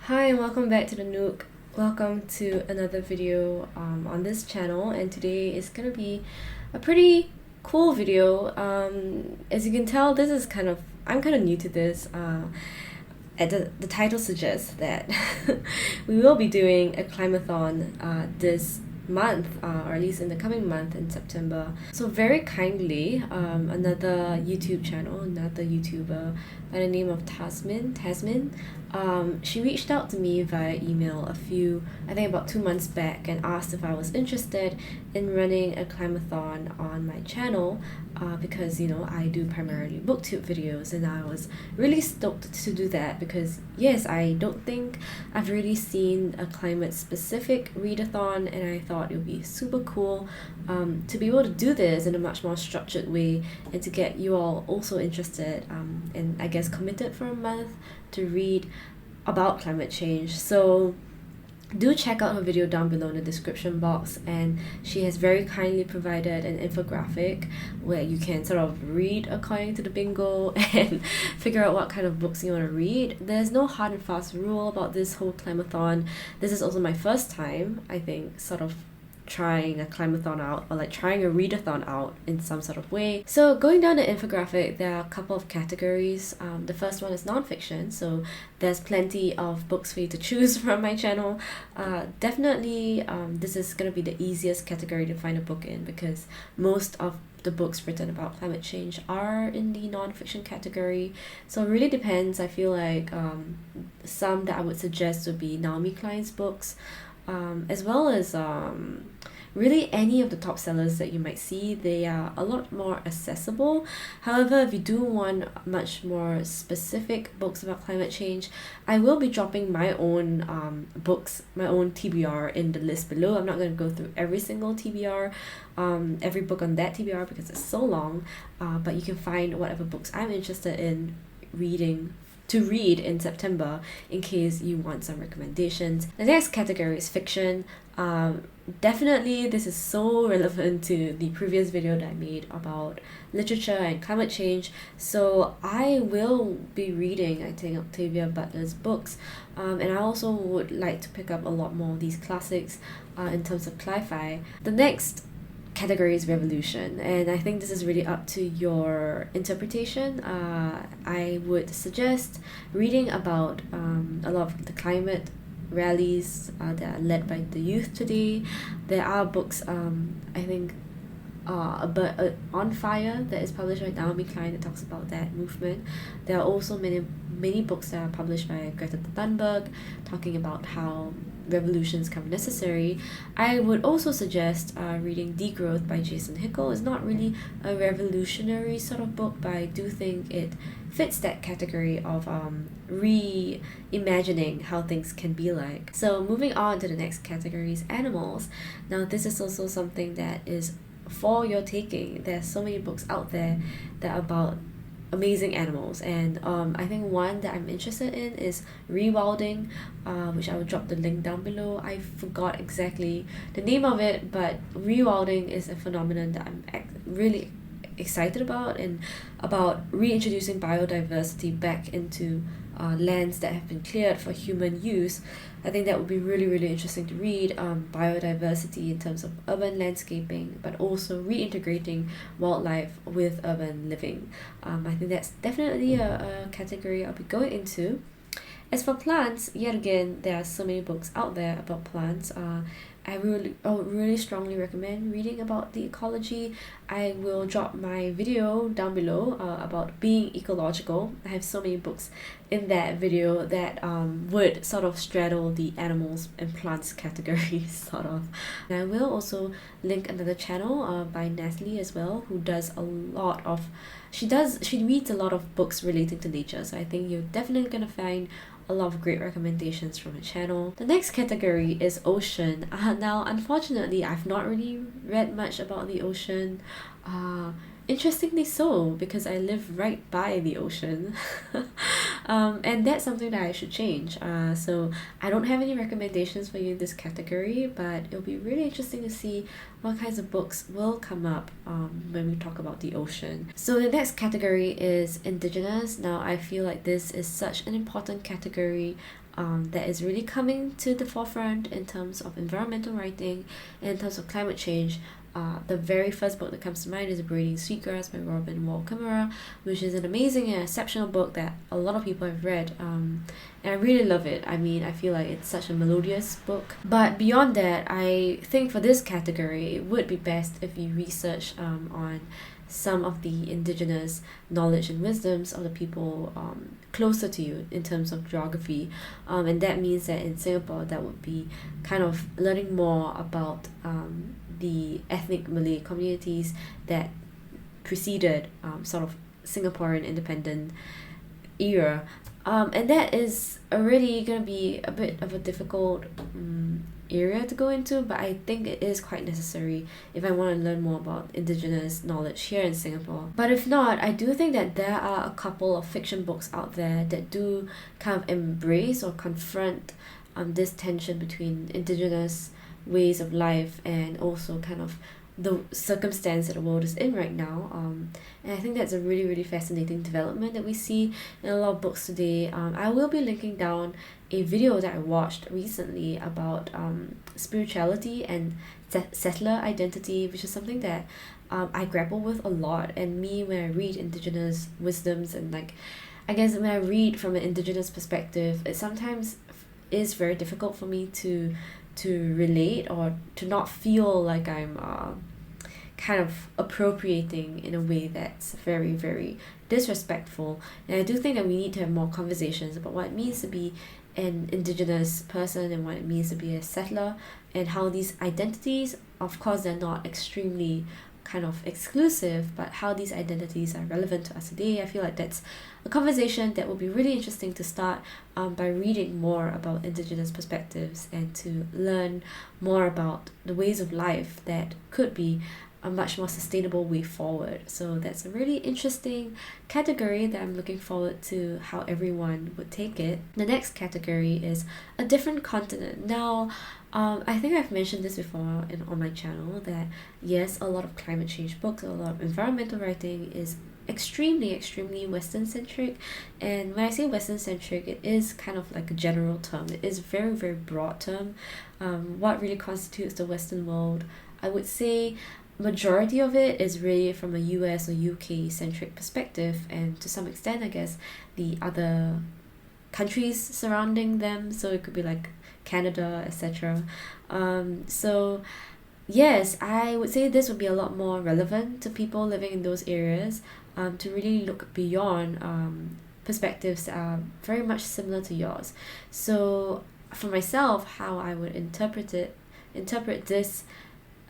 Hi and welcome back to the Nook. Welcome to another video on this channel, and today is gonna be a pretty cool video. As you can tell, this is I'm kind of new to this. The title suggests that we will be doing a CLIMATHON this month, or at least in the coming month in September. So very kindly, another YouTube channel, another YouTuber by the name of Tasmin, she reached out to me via email I think about 2 months back, and asked if I was interested in running a CLIMATHON on my channel, because I do primarily booktube videos, and I was really stoked to do that because yes, I don't think I've really seen a climate specific readathon, and I thought it would be super cool to be able to do this in a much more structured way, and to get you all also interested and I guess committed for a month to read about climate change. So do check out her video down below in the description box, and she has very kindly provided an infographic where you can sort of read according to the bingo and figure out what kind of books you want to read. There's no hard and fast rule about this whole CLIMATHON. This is also my first time, I think, sort of trying a CLIMATHON out, or like trying a readathon out in some sort of way. So going down the infographic, there are a couple of categories. The first one is nonfiction, so there's plenty of books for you to choose from my channel. Definitely this is going to be the easiest category to find a book in, because most of the books written about climate change are in the non-fiction category. So it really depends. I feel like some that I would suggest would be Naomi Klein's books, as well as really any of the top sellers that you might see. They are a lot more accessible. However, if you do want much more specific books about climate change, I will be dropping my own books, my own TBR in the list below. I'm not going to go through every single TBR, every book on that TBR, because it's so long, but you can find whatever books I'm interested in to read in September, in case you want some recommendations. The next category is fiction. Definitely this is so relevant to the previous video that I made about literature and climate change, so I will be reading, I think, Octavia Butler's books, and I also would like to pick up a lot more of these classics in terms of cli-fi. The next category is revolution, and I think this is really up to your interpretation. I would suggest reading about a lot of the climate rallies that are led by the youth today. There are books, I think, On Fire, that is published by Naomi Klein, that talks about that movement. There are also many books that are published by Greta Thunberg, talking about how revolutions come necessary. I would also suggest reading Degrowth by Jason Hickel. It's not really a revolutionary sort of book, but I do think it fits that category of reimagining how things can be like. So moving on to the next category is animals. Now this is also something that is for your taking. There's so many books out there that are about amazing animals, and I think one that I'm interested in is Rewilding, which I will drop the link down below. I forgot exactly the name of it, but Rewilding is a phenomenon that I'm really excited about, and about reintroducing biodiversity back into lands that have been cleared for human use. I think that would be really, really interesting to read. Biodiversity in terms of urban landscaping, but also reintegrating wildlife with urban living. I think that's definitely a category I'll be going into. As for plants, yet again, there are so many books out there about plants. I would really strongly recommend reading about the Ecology. I will drop my video down below about being ecological. I have so many books in that video that would sort of straddle the animals and plants categories, sort of. And I will also link another channel by Natalie as well, who does a lot of, she reads a lot of books relating to nature, so I think you're definitely gonna find a lot of great recommendations from the channel. The next category is ocean. Now, unfortunately, I've not really read much about the ocean. Interestingly so, because I live right by the ocean. And that's something that I should change. So I don't have any recommendations for you in this category, but it'll be really interesting to see what kinds of books will come up when we talk about the ocean. So the next category is indigenous. Now I feel like this is such an important category that is really coming to the forefront in terms of environmental writing and in terms of climate change. The very first book that comes to mind is Braiding Sweetgrass by Robin Wall Kimmerer, which is an amazing and exceptional book that a lot of people have read, and I really love it. I mean, I feel like it's such a melodious book. But beyond that, I think for this category, it would be best if you research on some of the indigenous knowledge and wisdoms of the people closer to you in terms of geography, and that means that in Singapore that would be kind of learning more about the ethnic Malay communities that preceded sort of Singaporean independent era, and that is already going to be a bit of a difficult area to go into, but I think it is quite necessary if I want to learn more about indigenous knowledge here in Singapore. But if not, I do think that there are a couple of fiction books out there that do kind of embrace or confront this tension between indigenous ways of life and also kind of the circumstance that the world is in right now, and I think that's a really, really fascinating development that we see in a lot of books today. I will be linking down a video that I watched recently about spirituality and settler identity, which is something that I grapple with a lot. And me, when I read indigenous wisdoms and like, I guess when I read from an indigenous perspective, it sometimes is very difficult for me to relate or to not feel like I'm kind of appropriating in a way that's very, very disrespectful. And I do think that we need to have more conversations about what it means to be an indigenous person and what it means to be a settler, and how these identities, of course they're not extremely kind of exclusive, but how these identities are relevant to us today. I feel like that's a conversation that will be really interesting to start by reading more about indigenous perspectives and to learn more about the ways of life that could be a much more sustainable way forward. So that's a really interesting category that I'm looking forward to how everyone would take it. The next category is a different continent. Now, I think I've mentioned this before on my channel that yes, a lot of climate change books, a lot of environmental writing is extremely Western centric. And when I say Western centric, it is kind of like a general term. It is a very, very broad term. What really constitutes the Western world, I would say majority of it is really from a US or UK centric perspective, and to some extent I guess the other countries surrounding them, so it could be like Canada, etc. So yes, I would say this would be a lot more relevant to people living in those areas, to really look beyond perspectives that are very much similar to yours. So for myself, how I would interpret this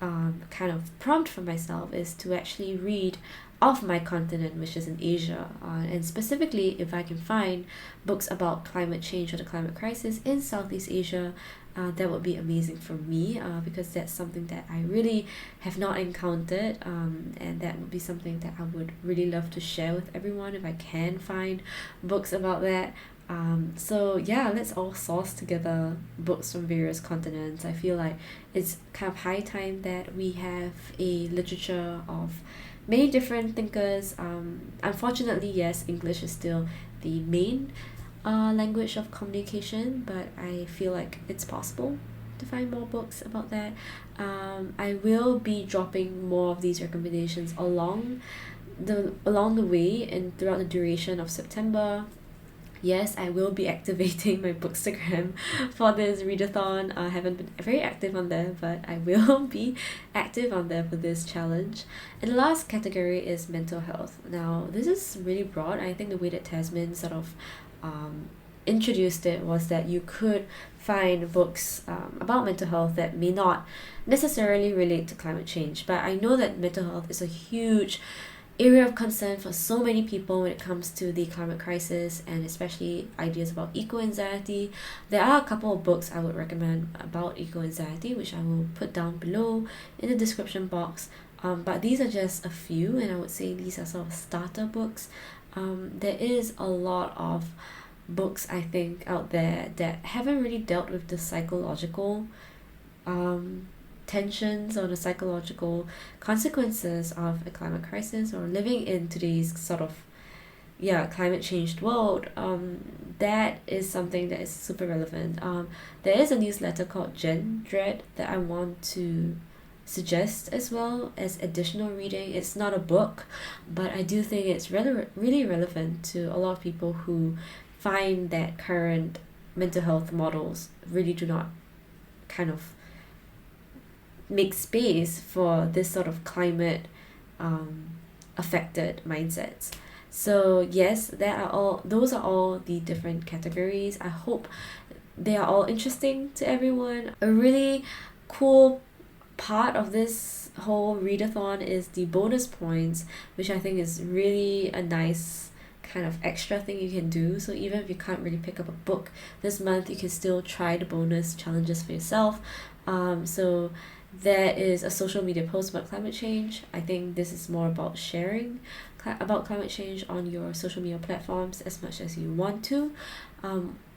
kind of prompt for myself is to actually read of my continent, which is in Asia, and specifically if I can find books about climate change or the climate crisis in Southeast Asia, that would be amazing for me, because that's something that I really have not encountered, and that would be something that I would really love to share with everyone if I can find books about that. So yeah, let's all source together books from various continents. I feel like it's kind of high time that we have a literature of many different thinkers. Unfortunately, yes, English is still the main language of communication, but I feel like it's possible to find more books about that. I will be dropping more of these recommendations along the way and throughout the duration of September. Yes, I will be activating my Bookstagram for this readathon. I haven't been very active on there, but I will be active on there for this challenge. And the last category is mental health. Now, this is really broad. I think the way that Tasmin sort of introduced it was that you could find books about mental health that may not necessarily relate to climate change. But I know that mental health is a huge area of concern for so many people when it comes to the climate crisis, and especially ideas about eco-anxiety. There are a couple of books I would recommend about eco-anxiety, which I will put down below in the description box. But these are just a few, and I would say these are sort of starter books. There is a lot of books, I think, out there that haven't really dealt with the psychological tensions or the psychological consequences of a climate crisis or living in today's sort of climate changed world, that is something that is super relevant. There is a newsletter called Gen Dread that I want to suggest as well as additional reading. It's not a book, but I do think it's really relevant to a lot of people who find that current mental health models really do not kind of make space for this sort of climate affected mindsets. So yes, those are all the different categories. I hope they are all interesting to everyone. A really cool part of this whole readathon is the bonus points, which I think is really a nice kind of extra thing you can do. So even if you can't really pick up a book this month, you can still try the bonus challenges for yourself. So there is a social media post about climate change. I think this is more about sharing about climate change on your social media platforms as much as you want to.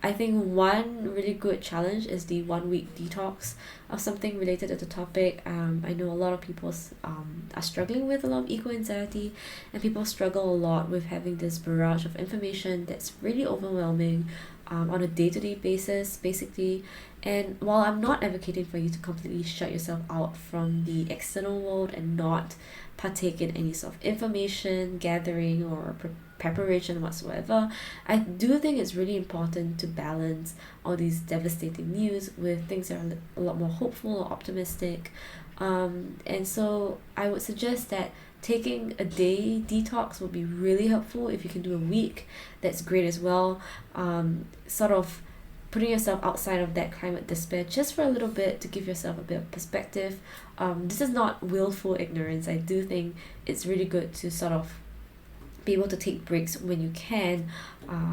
I think one really good challenge is the 1 week detox of something related to the topic. I know a lot of people are struggling with a lot of eco-anxiety, and people struggle a lot with having this barrage of information that's really overwhelming on a day-to-day basis, basically. And while I'm not advocating for you to completely shut yourself out from the external world and not partake in any sort of information gathering or preparation whatsoever, I do think it's really important to balance all these devastating news with things that are a lot more hopeful or optimistic. And so I would suggest that taking a day detox would be really helpful. If you can do a week, that's great as well. Sort of putting yourself outside of that climate despair just for a little bit to give yourself a bit of perspective. This is not willful ignorance. I do think it's really good to sort of be able to take breaks when you can.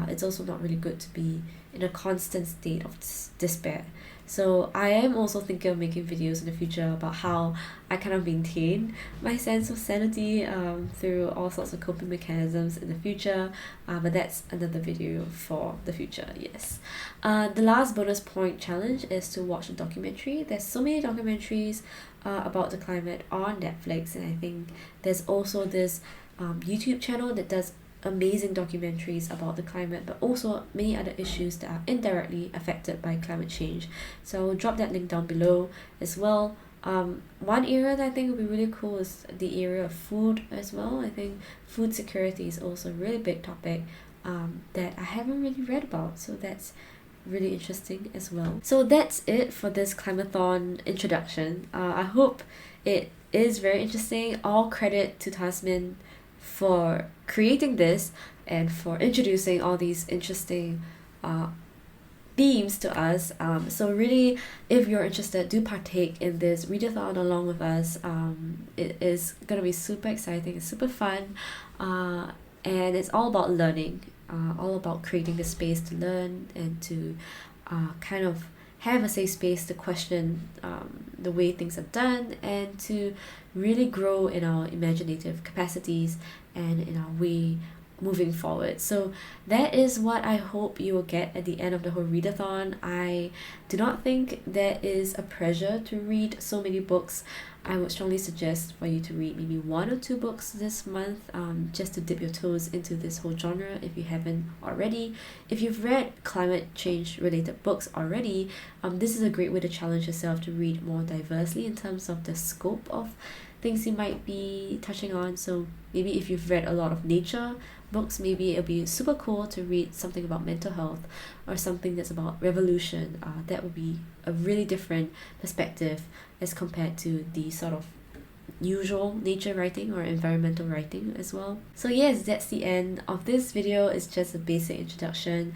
It's also not really good to be in a constant state of despair. So I am also thinking of making videos in the future about how I kind of maintain my sense of sanity through all sorts of coping mechanisms in the future, but that's another video for the future, yes. The last bonus point challenge is to watch a documentary. There's so many documentaries about the climate on Netflix, and I think there's also this YouTube channel that does amazing documentaries about the climate, but also many other issues that are indirectly affected by climate change. So I'll drop that link down below as well. One area that I think would be really cool is the area of food as well. I think food security is also a really big topic that I haven't really read about, so that's really interesting as well. So that's it for this CLIMATHON introduction. I hope it is very interesting. All credit to Tasmin for creating this and for introducing all these interesting themes to us. So really, if you're interested, do partake in this readathon along with us. It is gonna be super exciting, it's super fun, and it's all about learning, all about creating the space to learn and to kind of have a safe space to question the way things are done and to really grow in our imaginative capacities and in our way moving forward. So that is what I hope you will get at the end of the whole readathon. I do not think there is a pressure to read so many books. I would strongly suggest for you to read maybe 1 or 2 books this month, just to dip your toes into this whole genre if you haven't already. If you've read climate change related books already, this is a great way to challenge yourself to read more diversely in terms of the scope of things you might be touching on. So maybe if you've read a lot of nature books, maybe it'll be super cool to read something about mental health or something that's about revolution. That would be a really different perspective as compared to the sort of usual nature writing or environmental writing as well. So yes, that's the end of this video. It's just a basic introduction.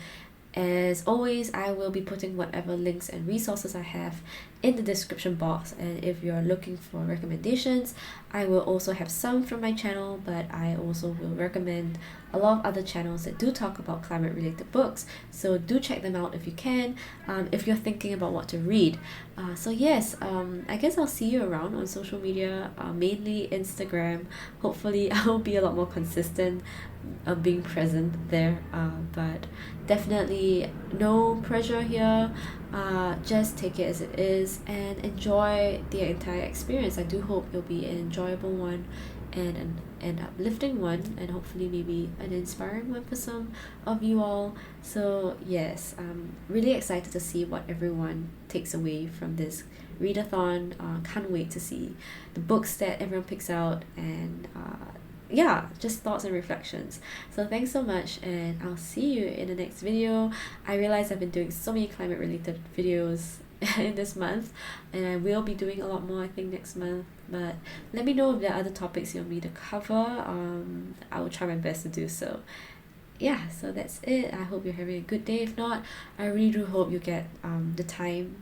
As always, I will be putting whatever links and resources I have in the description box, and if you're looking for recommendations, I will also have some from my channel, but I also will recommend a lot of other channels that do talk about climate related books, so do check them out if you can, if you're thinking about what to read. So yes, I guess I'll see you around on social media, mainly Instagram. Hopefully I'll be a lot more consistent being present there, but definitely no pressure here. Just take it as it is and enjoy the entire experience. I do hope it'll be an enjoyable one, and an uplifting one, and hopefully maybe an inspiring one for some of you all. So yes, I'm really excited to see what everyone takes away from this readathon. Can't wait to see the books that everyone picks out, and yeah, just thoughts and reflections. So thanks so much, and I'll see you in the next video. I realize I've been doing so many climate related videos in this month, and I will be doing a lot more I think next month, but let me know if there are other topics you want me to cover. I will try my best to do so. Yeah, so that's it. I hope you're having a good day. If not, I really do hope you get the time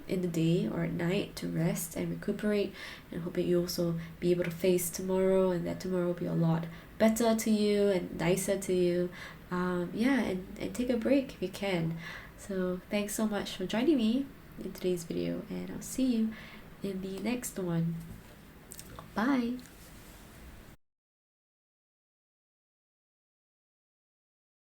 in the day or at night to rest and recuperate, and hope that you also be able to face tomorrow, and that tomorrow will be a lot better to you and nicer to you. Yeah, and take a break if you can. So thanks so much for joining me in today's video, and I'll see you in the next one. Bye.